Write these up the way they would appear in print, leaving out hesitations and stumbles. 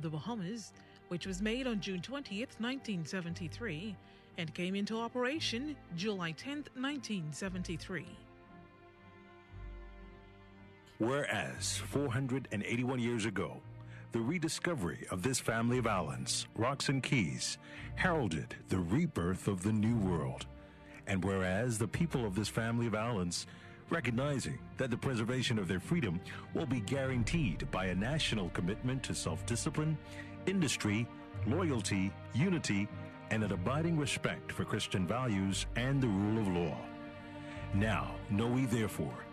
the Bahamas, which was made on June 20th, 1973, and came into operation July 10th, 1973. Whereas 481 years ago, the rediscovery of this family of islands, rocks and keys, heralded the rebirth of the New World. And whereas the people of this family of islands, recognizing that the preservation of their freedom will be guaranteed by a national commitment to self-discipline, industry, loyalty, unity, and an abiding respect for Christian values and the rule of law. Now, know we therefore,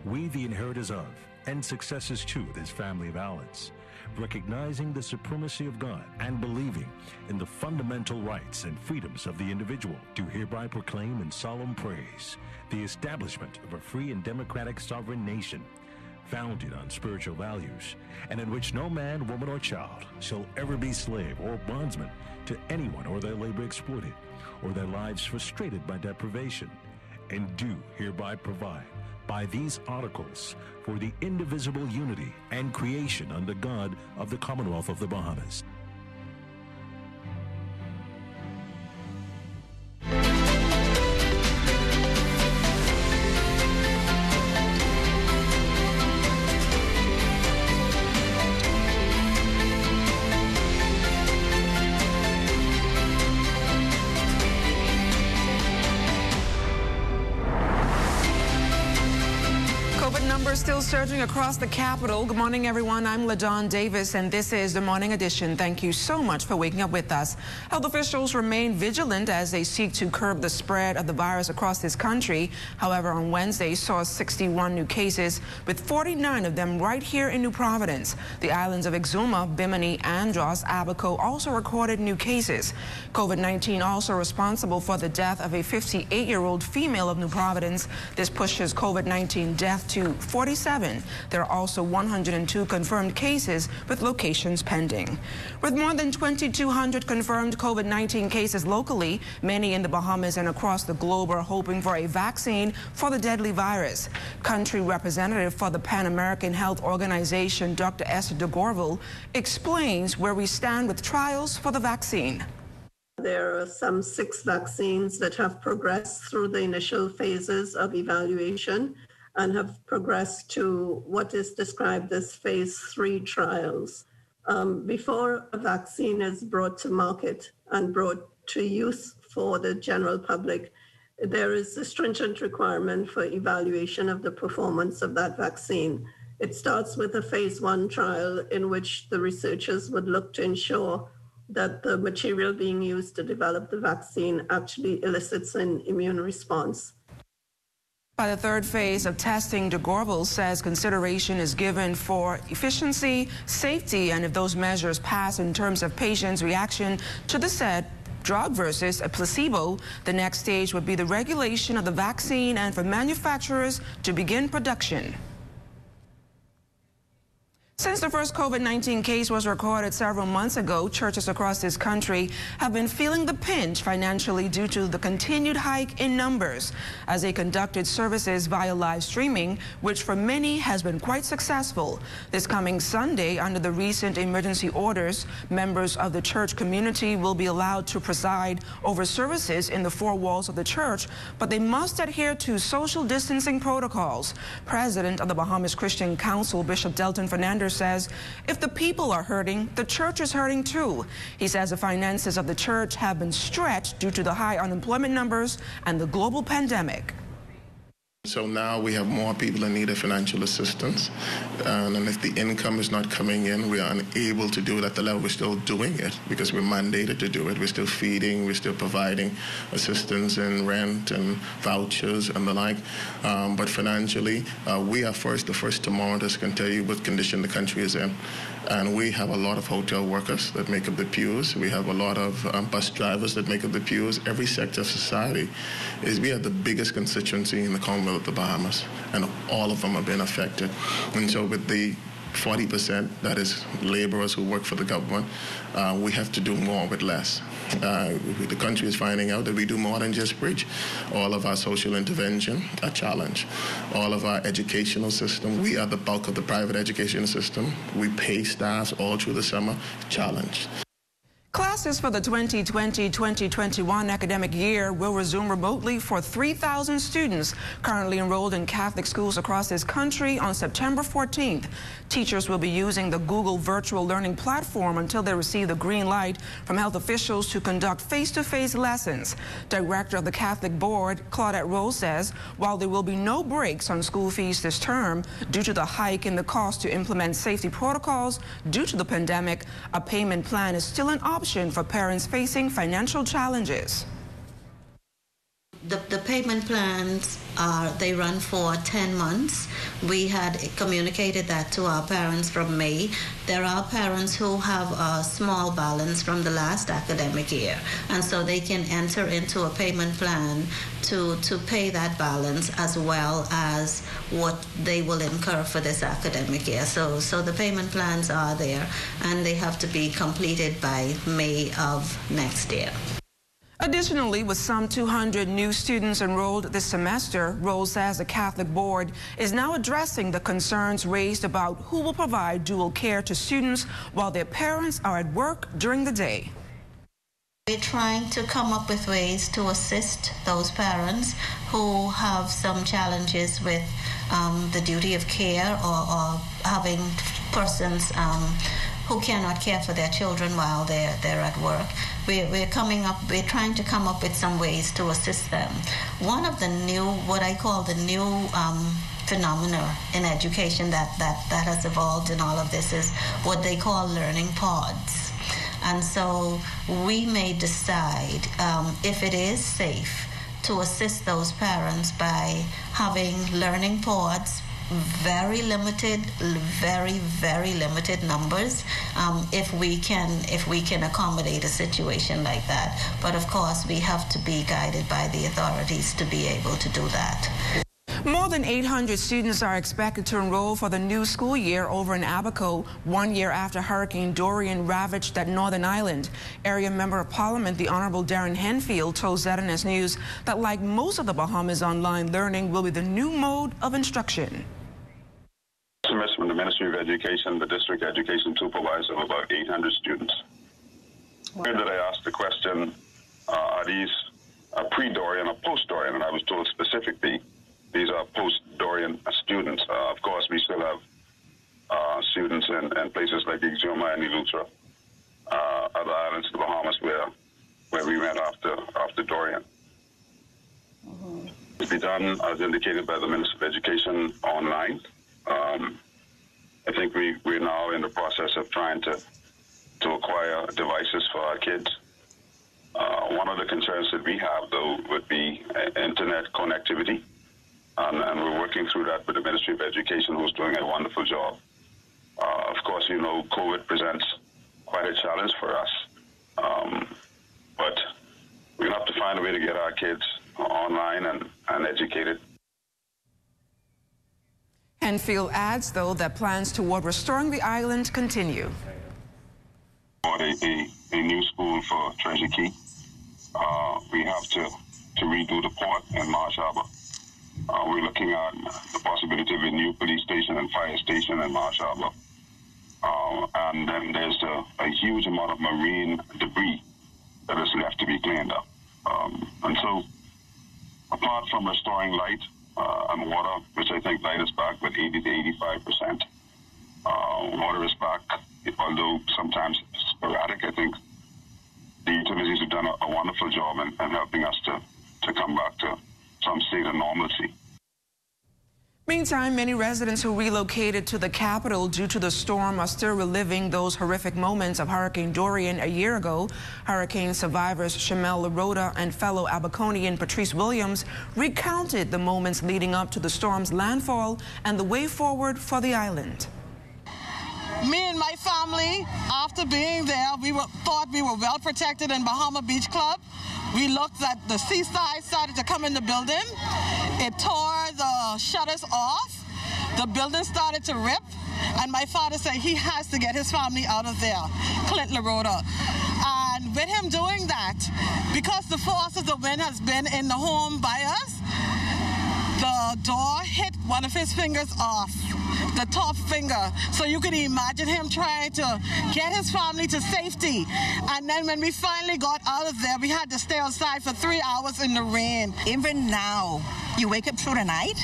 we the inheritors of and successors to this family of islands, recognizing the supremacy of God and believing in the fundamental rights and freedoms of the individual, do hereby proclaim in solemn praise the establishment of a free and democratic sovereign nation, founded on spiritual values, and in which no man, woman, or child shall ever be slave or bondsman to anyone, or their labor exploited, or their lives frustrated by deprivation, and do hereby provide by these articles for the indivisible unity and creation under God of the Commonwealth of the Bahamas. Still surging across the capital. Good morning, everyone. I'm LaDawn Davis, and this is the Morning Edition. Thank you so much for waking up with us. Health officials remain vigilant as they seek to curb the spread of the virus across this country. However, on Wednesday, saw 61 new cases, with 49 of them right here in New Providence. The islands of Exuma, Bimini, Andros, Abaco also recorded new cases. COVID-19 also responsible for the death of a 58-year-old female of New Providence. This pushes COVID-19 death to 47. There are also 102 confirmed cases with locations pending. With more than 2,200 confirmed COVID-19 cases locally, many in the Bahamas and across the globe are hoping for a vaccine for the deadly virus. Country representative for the Pan American Health Organization, Dr. Esther de Gorville, explains where we stand with trials for the vaccine. There are some 6 vaccines that have progressed through the initial phases of evaluation and have progressed to what is described as phase 3 trials. Before a vaccine is brought to market and brought to use for the general public, there is a stringent requirement for evaluation of the performance of that vaccine. It starts with a phase 1 trial in which the researchers would look to ensure that the material being used to develop the vaccine actually elicits an immune response. By the third phase of testing, de Gorville says consideration is given for efficiency, safety, and if those measures pass in terms of patients' reaction to the said drug versus a placebo, the next stage would be the regulation of the vaccine and for manufacturers to begin production. Since the first COVID-19 case was recorded several months ago, churches across this country have been feeling the pinch financially due to the continued hike in numbers as they conducted services via live streaming, which for many has been quite successful. This coming Sunday, under the recent emergency orders, members of the church community will be allowed to preside over services in the 4 walls of the church, but they must adhere to social distancing protocols. President of the Bahamas Christian Council, Bishop Delton Fernandez, says if the people are hurting, the church is hurting too. He says the finances of the church have been stretched due to the high unemployment numbers and the global pandemic. So now we have more people in need of financial assistance, and if the income is not coming in, we are unable to do it at the level we're still doing it because we're mandated to do it. We're still feeding, we're still providing assistance in rent and vouchers and the like. But financially, we are the first tomorrow can tell you what condition the country is in. And we have a lot of hotel workers that make up the pews. We have a lot of bus drivers that make up the pews. Every sector of society we are the biggest constituency in the Commonwealth of the Bahamas, and all of them have been affected. And so with the 40%, that is laborers who work for the government. We have to do more with less. The country is finding out that we do more than just bridge. All of our social intervention, a challenge. All of our educational system, we are the bulk of the private education system. We pay staffs all through the summer, challenge. Classes for the 2020-2021 academic year will resume remotely for 3,000 students currently enrolled in Catholic schools across this country on September 14th. Teachers will be using the Google virtual learning platform until they receive the green light from health officials to conduct face-to-face lessons. Director of the Catholic Board, Claudette Rose, says while there will be no breaks on school fees this term due to the hike in the cost to implement safety protocols due to the pandemic, a payment plan is still an option for parents facing financial challenges. The payment plans they run for 10 months. We had communicated that to our parents from May. There are parents who have a small balance from the last academic year, and so they can enter into a payment plan to pay that balance as well as what they will incur for this academic year. So the payment plans are there, and they have to be completed by May of next year. Additionally, with some 200 new students enrolled this semester, Rose says the Catholic Board is now addressing the concerns raised about who will provide dual care to students while their parents are at work during the day. We're trying to come up with ways to assist those parents who have some challenges with the duty of care or having persons who cannot care for their children while they're at work. We're trying to come up with some ways to assist them. One of the new, what I call the new phenomena in education that has evolved in all of this is what they call learning pods. And so we may decide if it is safe to assist those parents by having learning pods, very limited, very limited numbers, if we can accommodate a situation like that. But of course, we have to be guided by the authorities to be able to do that. More than 800 students are expected to enroll for the new school year over in Abaco, 1 year after Hurricane Dorian ravaged that northern island. Area Member of Parliament, the Honorable Darren Henfield, told ZNS News that like most of the Bahamas, online learning will be the new mode of instruction. From the Ministry of Education, the District Education Supervisor of about 800 students. Where did I ask the question, are these pre-Dorian or post-Dorian? And I was told specifically these are post-Dorian students. Of course, we still have students in places like Exuma and Eleuthera, other islands, the Bahamas, where we went after Dorian. To be done, as indicated by the Minister of Education, online. I think we're now in the process of trying to acquire devices for our kids. One of the concerns that we have, though, would be internet connectivity. And we're working through that with the Ministry of Education, who's doing a wonderful job. Of course, you know, COVID presents quite a challenge for us. But we're going to have to find a way to get our kids online and educated. Henfield adds, though, that plans toward restoring the island continue. A new school for Treasure Key. We have to redo the port in Marsh Harbor. We're looking at the possibility of a new police station and fire station in Marsh Harbor. And then there's a huge amount of marine debris that is left to be cleaned up. And so, apart from restoring light and water, which I think light is back with 80 to 85%, water is back, although sometimes sporadic. I think the utilities have done a wonderful job in helping us to come back to some state of normalcy. Meantime, many residents who relocated to the capital due to the storm are still reliving those horrific moments of Hurricane Dorian a year ago. Hurricane survivors Shamel Laroda and fellow Abaconian Patrice Williams recounted the moments leading up to the storm's landfall and the way forward for the island. Me and my family, after being there, thought we were well protected in Bahama Beach Club. We looked at the seaside, started to come in the building. It tore the shutters off. The building started to rip. and my father said he has to get his family out of there, Clint LaRota. And with him doing that, because the force of the wind has been in the home by us, the door hit one of his fingers off, the top finger. So you can imagine him trying to get his family to safety. And then when we finally got out of there, we had to stay outside for 3 hours in the rain. Even now, you wake up through the night,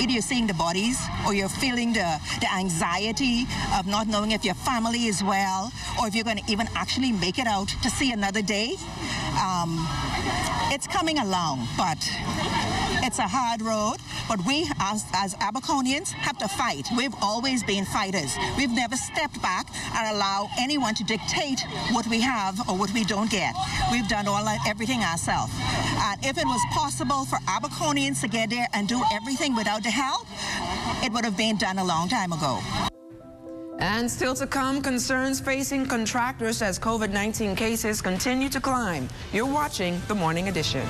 either you're seeing the bodies or you're feeling the anxiety of not knowing if your family is well or if you're going to even actually make it out to see another day. It's coming along, but it's a hard road. But we, as Abaconians, have to fight. We've always been fighters. We've never stepped back and allowed anyone to dictate what we have or what we don't get. We've done everything ourselves. And if it was possible for Abaconians to get there and do everything without the help, it would have been done a long time ago. And still to come, concerns facing contractors as COVID-19 cases continue to climb. You're watching The Morning Edition.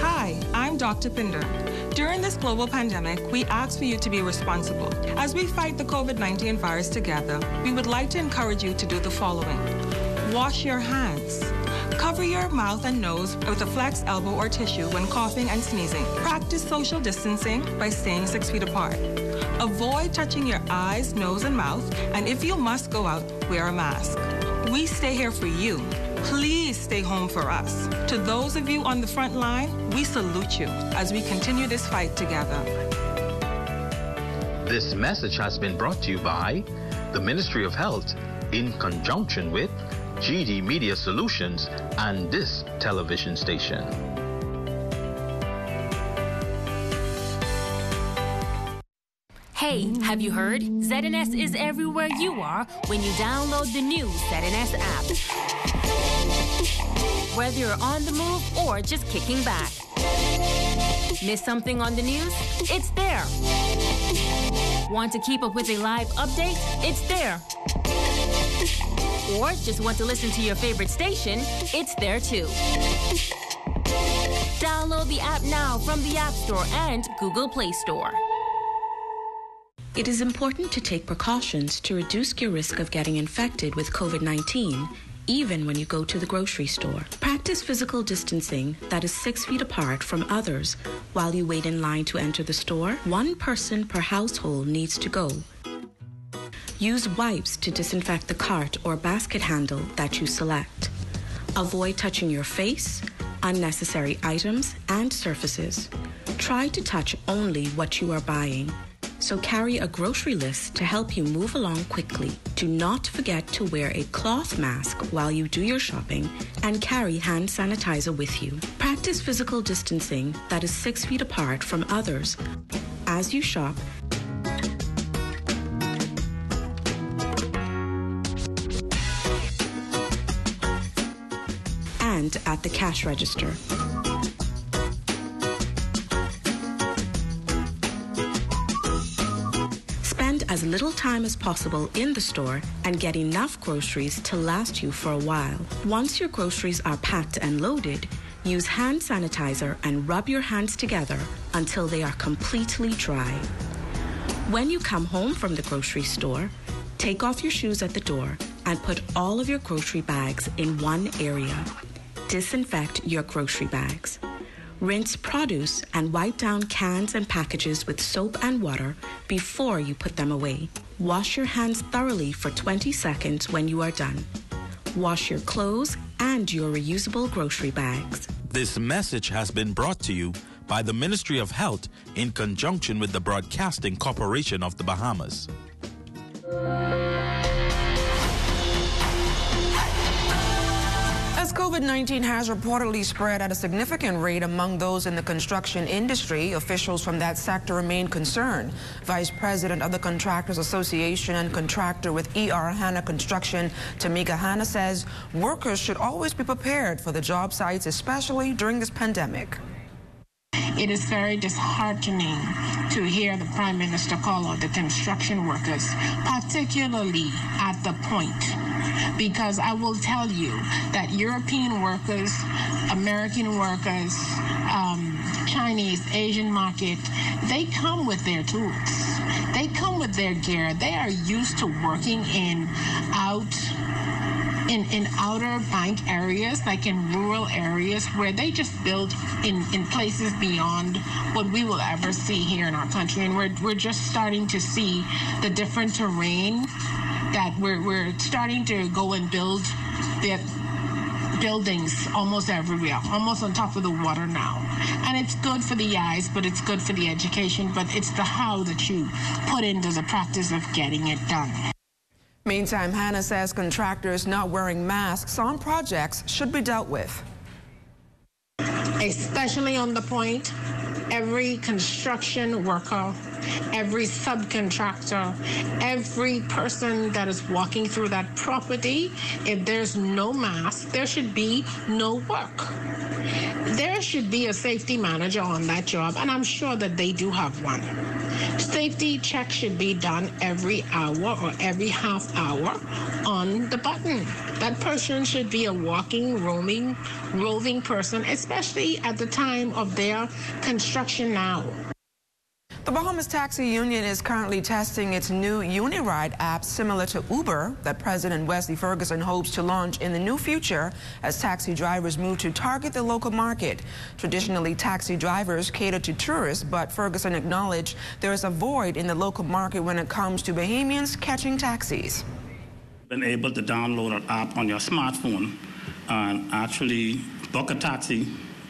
Hi, I'm Dr. Pinder. During this global pandemic, we ask for you to be responsible. As we fight the COVID-19 virus together, we would like to encourage you to do the following. Wash your hands. Cover your mouth and nose with a flex elbow or tissue when coughing and sneezing. Practice social distancing by staying 6 feet apart. Avoid touching your eyes, nose, and mouth, and if you must go out, wear a mask. We stay here for you. Please stay home for us. To those of you on the front line, we salute you as we continue this fight together. This message has been brought to you by the Ministry of Health in conjunction with GD Media Solutions and this television station. Hey, have you heard? ZNS is everywhere you are when you download the new ZNS app. Whether you're on the move or just kicking back. Miss something on the news? It's there. Want to keep up with a live update? It's there. Or just want to listen to your favorite station? It's there too. Download the app now from the App Store and Google Play Store. It is important to take precautions to reduce your risk of getting infected with COVID-19, even when you go to the grocery store. Practice physical distancing that is 6 feet apart from others while you wait in line to enter the store. 1 person per household needs to go. Use wipes to disinfect the cart or basket handle that you select. Avoid touching your face, unnecessary items, and surfaces. Try to touch only what you are buying. So carry a grocery list to help you move along quickly. Do not forget to wear a cloth mask while you do your shopping and carry hand sanitizer with you. Practice physical distancing that is 6 feet apart from others as you shop and at the cash register. Spend as little time as possible in the store and get enough groceries to last you for a while. Once your groceries are packed and loaded, use hand sanitizer and rub your hands together until they are completely dry. When you come home from the grocery store, take off your shoes at the door and put all of your grocery bags in one area. Disinfect your grocery bags. Rinse produce and wipe down cans and packages with soap and water before you put them away. Wash your hands thoroughly for 20 seconds when you are done. Wash your clothes and your reusable grocery bags. This message has been brought to you by the Ministry of Health in conjunction with the Broadcasting Corporation of the Bahamas. As COVID-19 has reportedly spread at a significant rate among those in the construction industry, officials from that sector remain concerned. Vice President of the Contractors Association and contractor with ER Hanna Construction, Tamika Hanna, says workers should always be prepared for the job sites, especially during this pandemic. It is very disheartening to hear the Prime Minister call out the construction workers, particularly at the point, because I will tell you that European workers, American workers, Chinese, Asian market, they come with their tools. They come with their gear. They are used to working in outer bank areas, like in rural areas, where they just build in places beyond what we will ever see here in our country. And we're just starting to see the different terrain that we're starting to go and build their buildings almost everywhere, almost on top of the water now. And it's good for the eyes, but it's good for the education, but it's the how that you put into the practice of getting it done. Meantime, Hannah says contractors not wearing masks on projects should be dealt with. Especially on the point, every construction worker, every subcontractor, every person that is walking through that property, if there's no mask, there should be no work. There should be a safety manager on that job, and I'm sure that they do have one. Safety check should be done every hour or every half hour on the button. That person should be a walking, roaming, roving person, especially at the time of their construction now. The Bahamas Taxi Union is currently testing its new Uniride app similar to Uber that President Wesley Ferguson hopes to launch in the near future as taxi drivers move to target the local market. Traditionally, taxi drivers cater to tourists, but Ferguson acknowledged there is a void in the local market when it comes to Bahamians catching taxis. Been able to download an app on your smartphone and actually book a taxi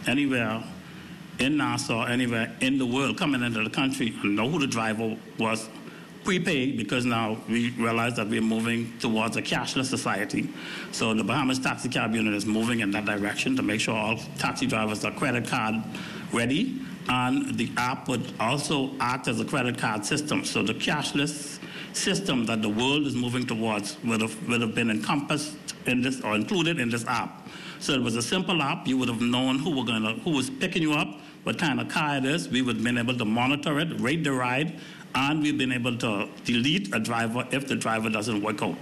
anywhere in Nassau, anywhere in the world, coming into the country, and know who the driver was, prepaid, because now we realize that we're moving towards a cashless society. So the Bahamas Taxi Cab Union is moving in that direction to make sure all taxi drivers are credit card ready, and the app would also act as a credit card system. So the cashless system that the world is moving towards would have been encompassed in this or included in this app. So it was a simple app. You would have known who was picking you up, what kind of car it is. We would have been able to monitor it, rate the ride, and we've been able to delete a driver if the driver doesn't work out.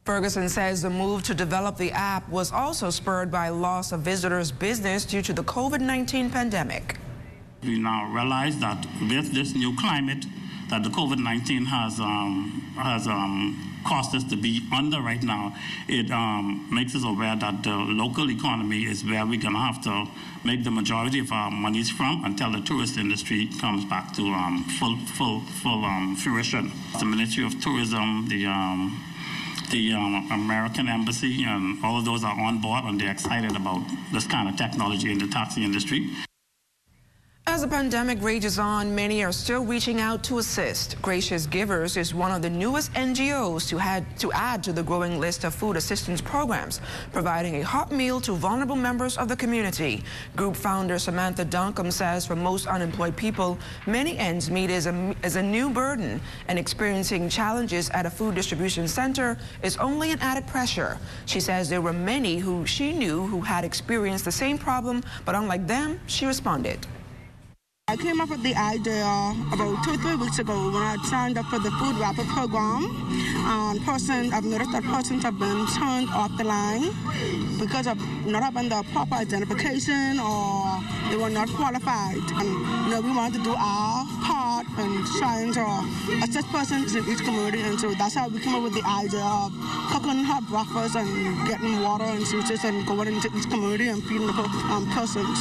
Ferguson says the move to develop the app was also spurred by loss of visitors' business due to the COVID-19 pandemic. We now realize that with this new climate that the COVID-19 has caused us to be under right now, it makes us aware that the local economy is where we're going to have to make the majority of our monies from until the tourist industry comes back to full fruition. The Ministry of Tourism, the American Embassy, and all of those are on board, and they're excited about this kind of technology in the taxi industry. As the pandemic rages on, many are still reaching out to assist. Gracious Givers is one of the newest NGOs to add to the growing list of food assistance programs, providing a hot meal to vulnerable members of the community. Group founder Samantha Duncombe says for most unemployed people, many ends meet is a new burden, and experiencing challenges at a food distribution center is only an added pressure. She says there were many who she knew who had experienced the same problem, but unlike them, she responded. I came up with the idea about 2 or 3 weeks ago when I signed up for the Food Rapid program. I've noticed that persons have been turned off the line because of not having the proper identification or they were not qualified. And we wanted to do our part and trying to assist persons in each community, and so that's how we came up with the idea of cooking hot breakfast and getting water and juices and going into each community and feeding the persons.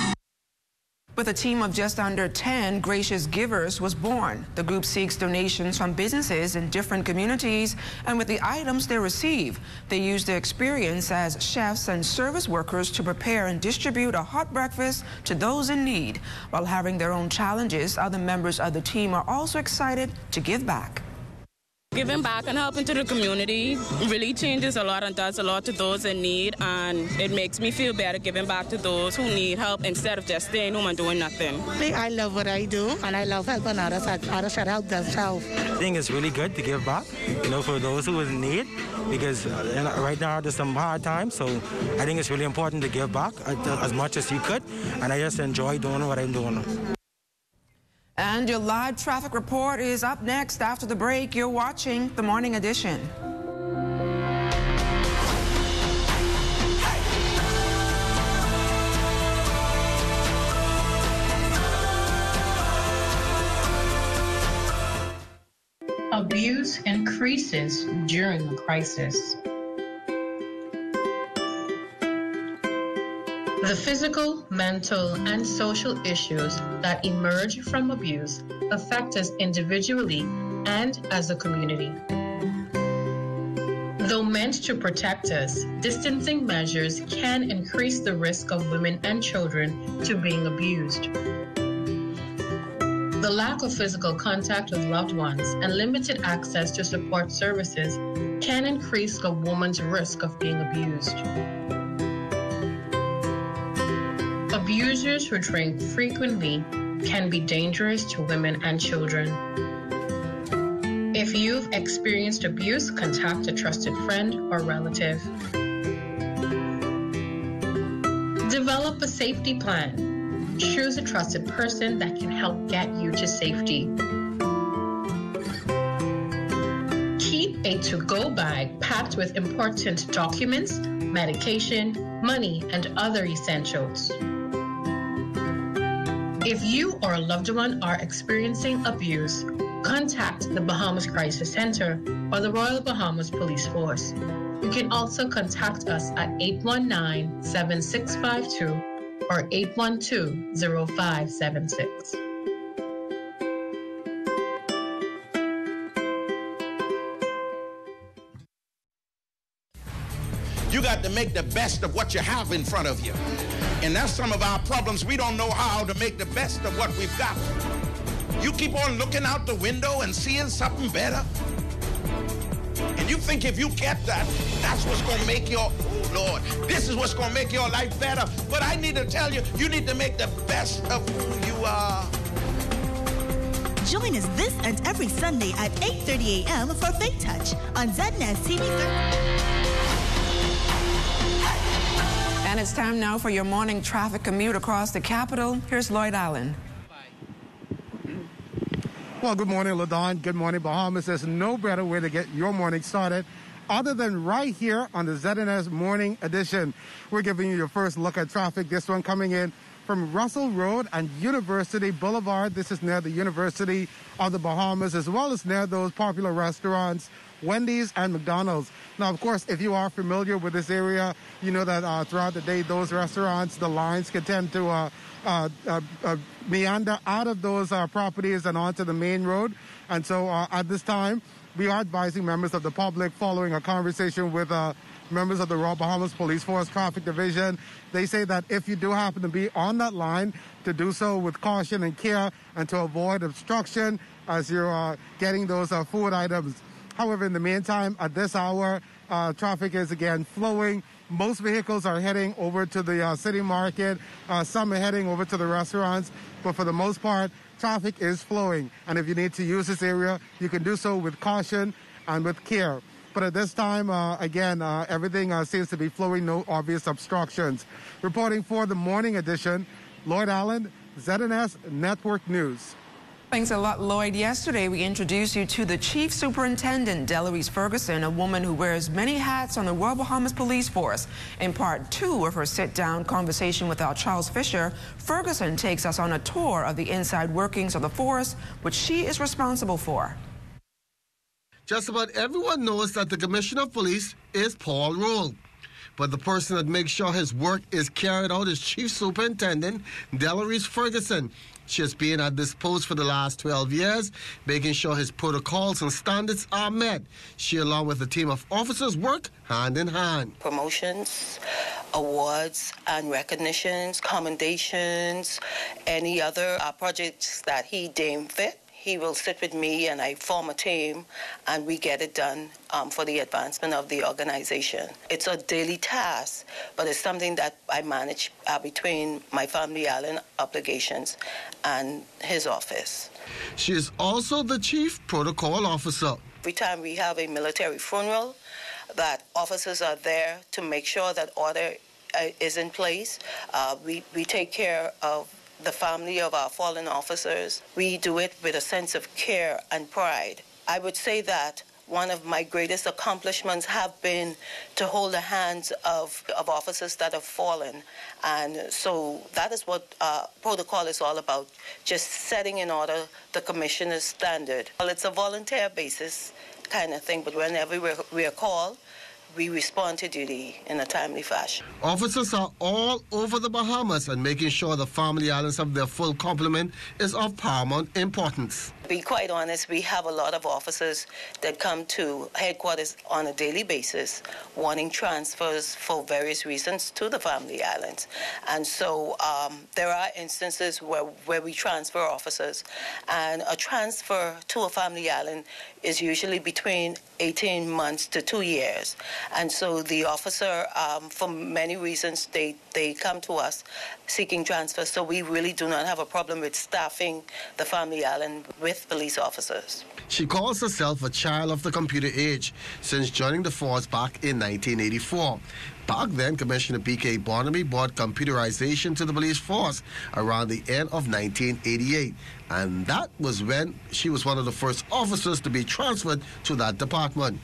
With a team of just under 10, Gracious Givers was born. The group seeks donations from businesses in different communities, and with the items they receive, they use their experience as chefs and service workers to prepare and distribute a hot breakfast to those in need. While having their own challenges, other members of the team are also excited to give back. Giving back and helping to the community really changes a lot and does a lot to those in need, and it makes me feel better giving back to those who need help instead of just staying home and doing nothing. I love what I do, and I love helping others. Others should help themselves. I think it's really good to give back, for those who are in need, because right now there's some hard times, so I think it's really important to give back as much as you could, and I just enjoy doing what I'm doing. And your live traffic report is up next after the break. You're watching The Morning Edition. Abuse increases during the crisis. The physical, mental, and social issues that emerge from abuse affect us individually and as a community. Though meant to protect us, distancing measures can increase the risk of women and children to being abused. The lack of physical contact with loved ones and limited access to support services can increase a woman's risk of being abused. Abusers who drink frequently can be dangerous to women and children. If you've experienced abuse, contact a trusted friend or relative. Develop a safety plan. Choose a trusted person that can help get you to safety. Keep a to-go bag packed with important documents, medication, money, and other essentials. If you or a loved one are experiencing abuse, contact the Bahamas Crisis Center or the Royal Bahamas Police Force. You can also contact us at 819-7652 or 812-0576. You got to make the best of what you have in front of you. And that's some of our problems. We don't know how to make the best of what we've got. You keep on looking out the window and seeing something better. And you think if you get that, that's what's going to make your, oh Lord, this is what's going to make your life better. But I need to tell you, you need to make the best of who you are. Join us this and every Sunday at 8:30 a.m. for Faith Touch on ZNS TV 30. And it's time now for your morning traffic commute across the capital. Here's Lloyd Allen. Well, good morning, LaDon. Good morning, Bahamas. There's no better way to get your morning started other than right here on the ZNS Morning Edition. We're giving you your first look at traffic. This one coming in from Russell Road and University Boulevard. This is near the University of the Bahamas, as well as near those popular restaurants, Wendy's and McDonald's. Now, of course, if you are familiar with this area, you know that throughout the day, those restaurants, the lines can tend to meander out of those properties and onto the main road. And so at this time, we are advising members of the public following a conversation with members of the Royal Bahamas Police Force Traffic Division. They say that if you do happen to be on that line, to do so with caution and care and to avoid obstruction as you're getting those food items. However, in the meantime, at this hour, traffic is again flowing. Most vehicles are heading over to the city market. Some are heading over to the restaurants. But for the most part, traffic is flowing. And if you need to use this area, you can do so with caution and with care. But at this time, again, everything seems to be flowing, no obvious obstructions. Reporting for the Morning Edition, Lloyd Allen, ZNS Network News. Thanks a lot, Lloyd. Yesterday, we introduced you to the Chief Superintendent, Deloise Ferguson, a woman who wears many hats on the Royal Bahamas Police Force. In part 2 of her sit-down conversation with our Charles Fisher, Ferguson takes us on a tour of the inside workings of the force, which she is responsible for. Just about everyone knows that the Commissioner of Police is Paul Rolle. But the person that makes sure his work is carried out is Chief Superintendent Deloise Ferguson. She has been at this post for the last 12 years, making sure his protocols and standards are met. She, along with a team of officers, work hand in hand. Promotions, awards and recognitions, commendations, any other projects that he deemed fit, he will sit with me and I form a team and we get it done for the advancement of the organization. It's a daily task, but it's something that I manage between my Family Island obligations and his office. She is also the Chief Protocol Officer. Every time we have a military funeral, that officers are there to make sure that order is in place. We take care of the family of our fallen officers. We do it with a sense of care and pride. I would say that one of my greatest accomplishments have been to hold the hands of officers that have fallen. And so that is what protocol is all about, just setting in order the commissioner's standard. Well, it's a volunteer basis kind of thing, but whenever we are called, we respond to duty in a timely fashion. Officers are all over the Bahamas, and making sure the Family Islands have their full complement is of paramount importance. To be quite honest, we have a lot of officers that come to headquarters on a daily basis wanting transfers for various reasons to the Family Islands. And so there are instances where we transfer officers, and a transfer to a Family Island is usually between 18 months to 2 years. And so the officer, for many reasons, they come to us seeking transfers. So we really do not have a problem with staffing the Family Island with police officers. She calls herself a child of the computer age since joining the force back in 1984. Back then, Commissioner P.K. Barnaby brought computerization to the police force around the end of 1988. And that was when she was one of the first officers to be transferred to that department.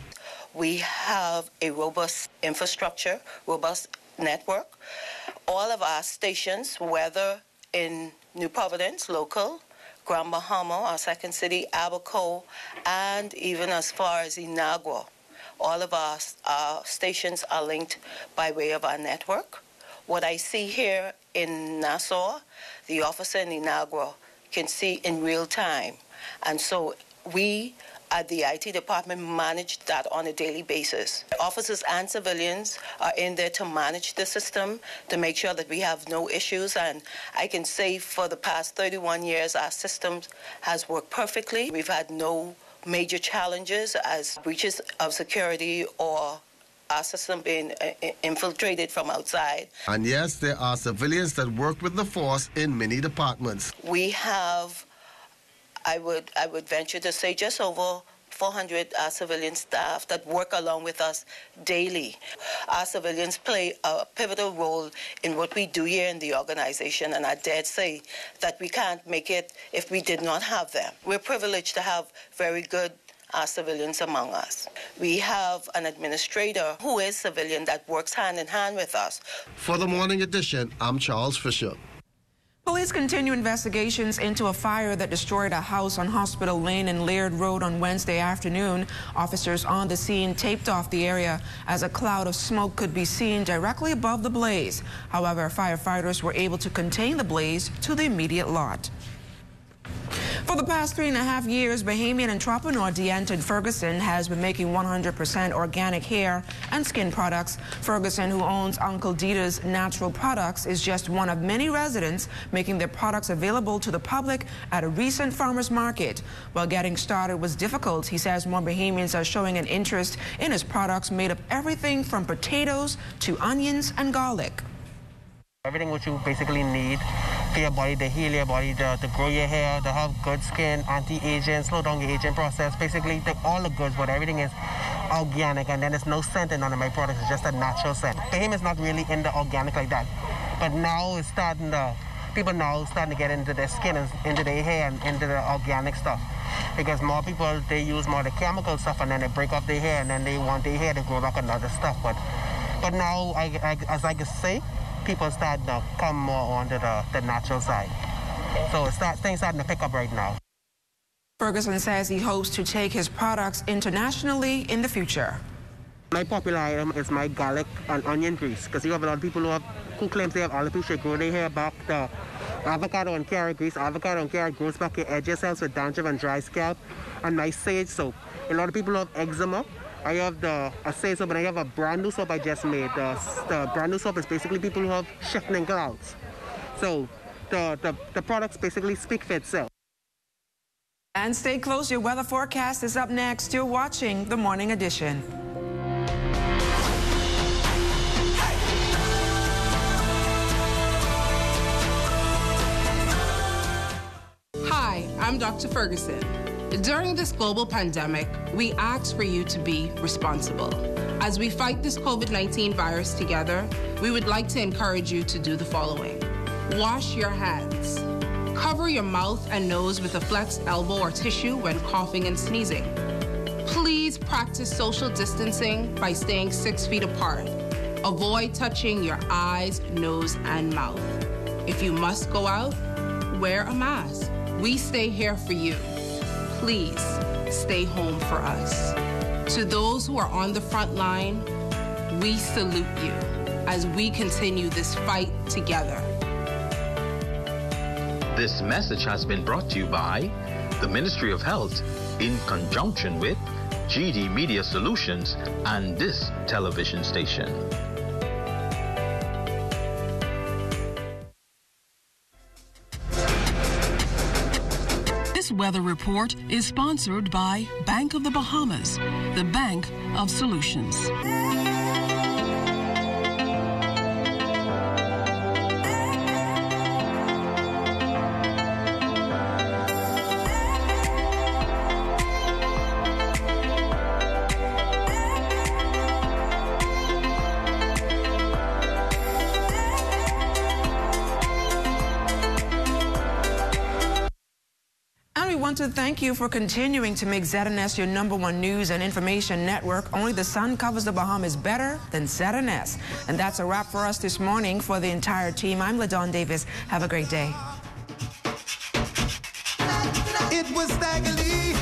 We have a robust infrastructure, robust network. All of our stations, whether in New Providence, local, Grand Bahama, our second city, Abaco, and even as far as Inagua, all of our stations are linked by way of our network. What I see here in Nassau, the officer in Inagua can see in real time. And so we at the IT department manage that on a daily basis. Officers and civilians are in there to manage the system, to make sure that we have no issues. And I can say for the past 31 years, our system has worked perfectly. We've had no major challenges as breaches of security or our system being infiltrated from outside. And yes, there are civilians that work with the force in many departments. We have, I would venture to say, just over 400 civilian staff that work along with us daily. Our civilians play a pivotal role in what we do here in the organization, and I dare say that we can't make it if we did not have them. We're privileged to have very good civilians among us. We have an administrator who is civilian that works hand in hand with us. For the Morning Edition, I'm Charles Fisher. Police continue investigations into a fire that destroyed a house on Hospital Lane and Laird Road on Wednesday afternoon. Officers on the scene taped off the area as a cloud of smoke could be seen directly above the blaze. However, firefighters were able to contain the blaze to the immediate lot. For the past 3.5 years, Bahamian entrepreneur Deanton Ferguson has been making 100% organic hair and skin products. Ferguson, who owns Uncle Dita's Natural Products, is just one of many residents making their products available to the public at a recent farmers market. While getting started was difficult, he says more Bahamians are showing an interest in his products made of everything from potatoes to onions and garlic. Everything what you basically need for your body, to heal your body, to grow your hair, to have good skin, anti-aging, slow down your aging process. Basically, all the goods, but everything is organic, and then there's no scent in none of my products. It's just a natural scent. Bahamian is not really into organic like that, but now it's starting to, people now starting to get into their skin, and into their hair, and into the organic stuff. Because more people, they use more of the chemical stuff, and then they break off their hair, and then they want their hair to grow back another stuff. But now, as I can say, people start to come more onto the natural side. So things starting to pick up right now. Ferguson says he hopes to take his products internationally in the future. My popular item is my garlic and onion grease, because you have a lot of people who claim they have alopecia, grow their hair back. The avocado and carrot grease, avocado and carrot grows back your edge cells with dandruff and dry scalp. And my sage soap. A lot of people who have eczema. I have a sage soap, and I have a brand new soap I just made. The brand new soap is basically people who have shifting clouds. So the products basically speak for itself. And And stay close. Your weather forecast is up next. You're watching The Morning Edition. Hi, I'm Dr. Ferguson. During this global pandemic, we ask for you to be responsible. As we fight this COVID-19 virus together, we would like to encourage you to do the following. Wash your hands. Cover your mouth and nose with a flexed elbow or tissue when coughing and sneezing. Please practice social distancing by staying 6 feet apart. Avoid touching your eyes, nose, and mouth. If you must go out, wear a mask. We stay here for you. Please stay home for us. To those who are on the front line, we salute you as we continue this fight together. This message has been brought to you by the Ministry of Health in conjunction with GD Media Solutions and this television station. This weather report is sponsored by Bank of the Bahamas, the Bank of Solutions. To thank you for continuing to make ZNS your #1 news and information network. Only the sun covers the Bahamas better than ZNS. And that's a wrap for us this morning. For the entire team, I'm LaDawn Davis. Have a great day. It was Stagger Lee.